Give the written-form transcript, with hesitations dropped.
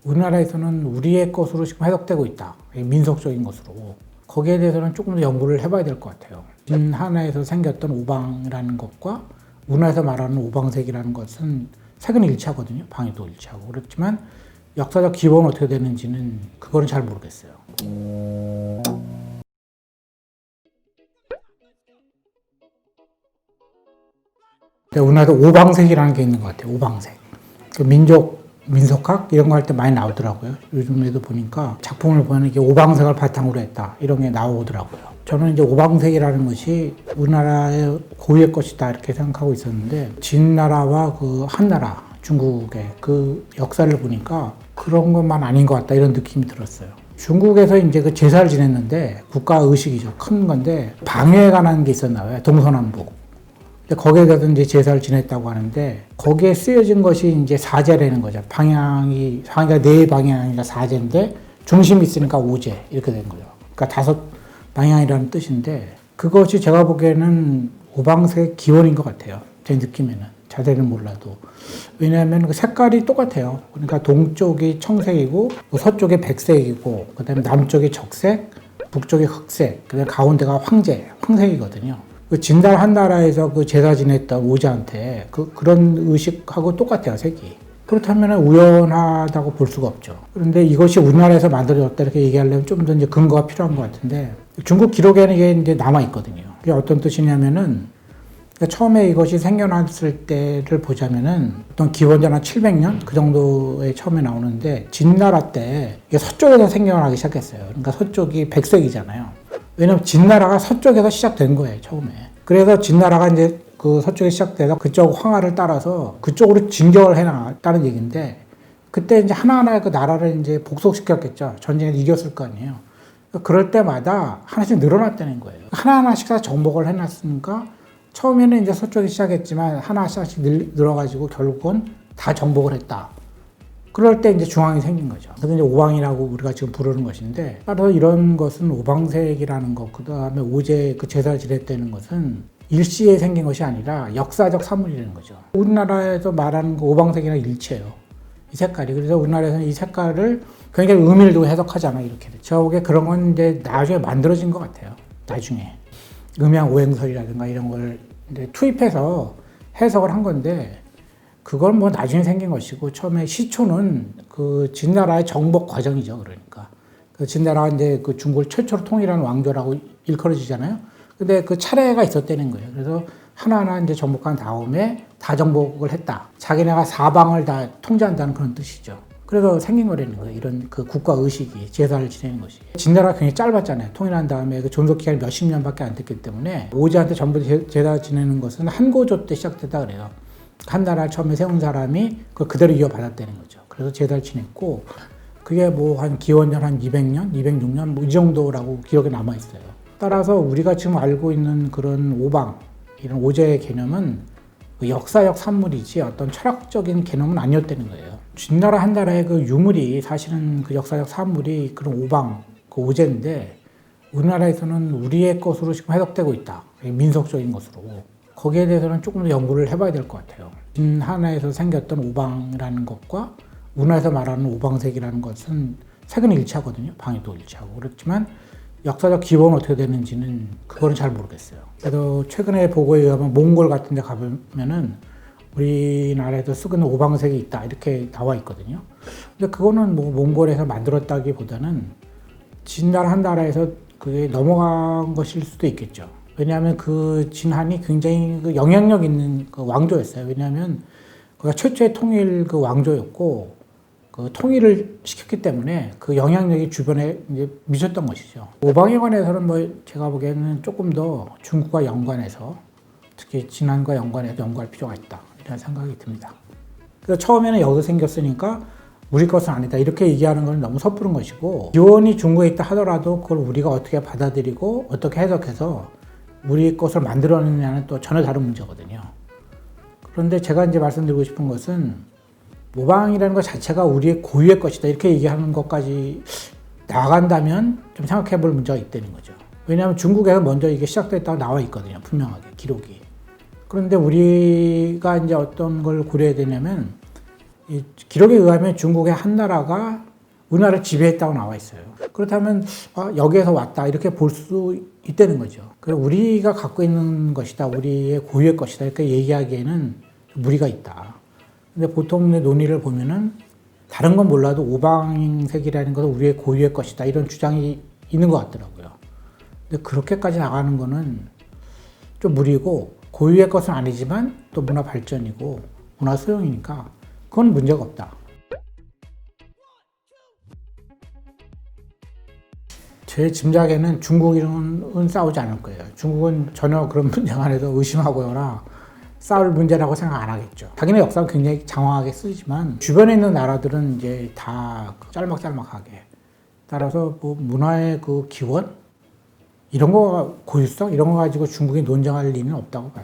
우리나라에서는 우리의 것으로 지금 해석되고 있다. 민속적인 것으로. 거기에 대해서는 조금 더 연구를 해봐야 될 것 같아요. 진하나에서 생겼던 오방이라는 것과 우리나라에서 말하는 오방색이라는 것은 색은 일치하거든요. 방위도 일치하고. 그렇지만 역사적 기본은 어떻게 되는지는 그거는 잘 모르겠어요. 우리나라에도 오방색이라는 게 있는 것 같아요. 오방색. 그 민속학 이런 거 할 때 많이 나오더라고요. 요즘에도 보니까 작품을 보면 이게 오방색을 바탕으로 했다 이런 게 나오더라고요. 저는 이제 오방색이라는 것이 우리나라의 고유의 것이다 이렇게 생각하고 있었는데 진나라와 그 한나라 중국의 그 역사를 보니까 그런 것만 아닌 것 같다 이런 느낌이 들었어요. 중국에서 이제 그 제사를 지냈는데 국가 의식이죠. 큰 건데 방해에 관한 게 있었나 봐요. 동서남북. 거기에 대해서 이제 제사를 지냈다고 하는데 거기에 쓰여진 것이 이제 사제라는 거죠. 방향이가 네 방향이니까 사제인데 중심이 있으니까 오제 이렇게 된 거죠. 그러니까 다섯 방향이라는 뜻인데 그것이 제가 보기에는 오방색 기원인 것 같아요. 제 느낌에는 자세히는 몰라도 왜냐하면 그 색깔이 똑같아요. 그러니까 동쪽이 청색이고 서쪽이 백색이고 그다음에 남쪽이 적색, 북쪽이 흑색, 그다음에 가운데가 황색이거든요. 그 진달 한나라에서 그 제사 지냈던 오제한테 그런 의식하고 똑같아요, 색이. 그렇다면 우연하다고 볼 수가 없죠. 그런데 이것이 우리나라에서 만들어졌다 이렇게 얘기하려면 좀 더 이제 근거가 필요한 것 같은데 중국 기록에는 이게 이제 남아있거든요. 이게 어떤 뜻이냐면은 그러니까 처음에 이것이 생겨났을 때를 보자면은 어떤 기원전 한 700년 그 정도에 처음에 나오는데 진나라 때 이게 서쪽에서 생겨나기 시작했어요. 그러니까 서쪽이 백색이잖아요. 왜냐면 진나라가 서쪽에서 시작된 거예요, 처음에. 그래서 진나라가 이제 그 서쪽에 시작돼서 그쪽 황하를 따라서 그쪽으로 진격을 해나갔다는 얘기인데 그때 이제 하나하나 그 나라를 이제 복속시켰겠죠. 전쟁에서 이겼을 거 아니에요. 그럴 때마다 하나씩 늘어났다는 거예요. 하나하나씩 다 정복을 해놨으니까 처음에는 이제 서쪽이 시작했지만 하나씩 늘어가지고 결국은 다 정복을 했다. 그럴 때 이제 중앙이 생긴 거죠. 그래서 이제 오방이라고 우리가 지금 부르는 것인데, 따라서 이런 것은 오방색이라는 것, 그 다음에 오제 그 제사를 지냈다는 것은 일시에 생긴 것이 아니라 역사적 사물이라는 거죠. 우리나라에서 말하는 그 오방색이랑 일치해요. 이 색깔이. 그래서 우리나라에서는 이 색깔을 굉장히 의미를 두고 해석하잖아요. 이렇게. 제가 보기에 그런 건 이제 나중에 만들어진 것 같아요. 나중에. 음양 오행설이라든가 이런 걸 이제 투입해서 해석을 한 건데, 그건 뭐 나중에 생긴 것이고, 처음에 시초는 그 진나라의 정복 과정이죠. 그러니까. 그 진나라가 이제 그 중국을 최초로 통일한 왕조라고 일컬어지잖아요. 근데 그 차례가 있었다는 거예요. 그래서 하나하나 이제 정복한 다음에 다 정복을 했다. 자기네가 사방을 다 통제한다는 그런 뜻이죠. 그래서 생긴 거라는 거예요. 이런 그 국가 의식이, 제사를 지내는 것이. 진나라가 굉장히 짧았잖아요. 통일한 다음에 그 존속 기간이 몇십 년밖에 안 됐기 때문에 오제한테 전부 제사 지내는 것은 한고조 때 시작됐다 그래요. 한나라를 처음에 세운 사람이 그걸 그대로 이어받았다는 거죠. 그래서 제사를 지냈고, 그게 뭐 한 기원전 한 200년, 206년 뭐 이 정도라고 기록에 남아있어요. 따라서 우리가 지금 알고 있는 그런 오방, 이런 오제의 개념은 그 역사적 산물이지 어떤 철학적인 개념은 아니었다는 거예요. 진나라 한나라의 그 유물이 사실은 그 역사적 산물이 그런 오방, 그 오제인데 우리나라에서는 우리의 것으로 지금 해석되고 있다. 민속적인 것으로. 거기에 대해서는 조금 더 연구를 해봐야 될 것 같아요. 진하나에서 생겼던 오방이라는 것과 우리나라에서 말하는 오방색이라는 것은 색은 일치하거든요. 방위도 일치하고. 그렇지만 역사적 기본은 어떻게 되는지는 그거는 잘 모르겠어요. 그래서 최근에 보고에 의하면 몽골 같은 데 가보면은 우리나라에도 쓰는 오방색이 있다 이렇게 나와 있거든요. 근데 그거는 뭐 몽골에서 만들었다기보다는 진나라 한나라에서 그게 넘어간 것일 수도 있겠죠. 왜냐하면 그 진한이 굉장히 그 영향력 있는 그 왕조였어요. 왜냐하면 그가 최초의 통일 그 왕조였고, 그 통일을 시켰기 때문에 그 영향력이 주변에 이제 미쳤던 것이죠. 오방에 관해서는 뭐 제가 보기에는 조금 더 중국과 연관해서, 특히 진한과 연관해서 연구할 필요가 있다 이런 생각이 듭니다. 그래서 처음에는 여기서 생겼으니까 우리 것은 아니다 이렇게 얘기하는 건 너무 섣부른 것이고, 기원이 중국에 있다 하더라도 그걸 우리가 어떻게 받아들이고 어떻게 해석해서 우리 것을 만들어내냐는 또 전혀 다른 문제거든요. 그런데 제가 이제 말씀드리고 싶은 것은 오방이라는 것 자체가 우리의 고유의 것이다 이렇게 얘기하는 것까지 나간다면 좀 생각해 볼 문제가 있다는 거죠. 왜냐하면 중국에서 먼저 이게 시작됐다고 나와 있거든요. 분명하게 기록이. 그런데 우리가 이제 어떤 걸 고려해야 되냐면 이 기록에 의하면 중국의 한 나라가 우리나라를 지배했다고 나와 있어요. 그렇다면 여기에서 왔다 이렇게 볼 수 있다는 거죠. 그래서 우리가 갖고 있는 것이다, 우리의 고유의 것이다 이렇게 얘기하기에는 무리가 있다. 근데 보통 논의를 보면은 다른 건 몰라도 오방색이라는 것은 우리의 고유의 것이다 이런 주장이 있는 것 같더라고요. 근데 그렇게까지 나가는 거는 좀 무리고 고유의 것은 아니지만 또 문화 발전이고 문화 소용이니까 그건 문제가 없다. 제 짐작에는 중국인은 싸우지 않을 거예요. 중국은 전혀 그런 문제가 안에서 의심하거나 싸울 문제라고 생각 안 하겠죠. 자기네 역사는 굉장히 장황하게 쓰지만 주변에 있는 나라들은 이제 다 짤막짤막하게. 따라서 뭐 문화의 기원 이런 거 고유성 이런 거 가지고 중국이 논쟁할 리는 없다고 봐요.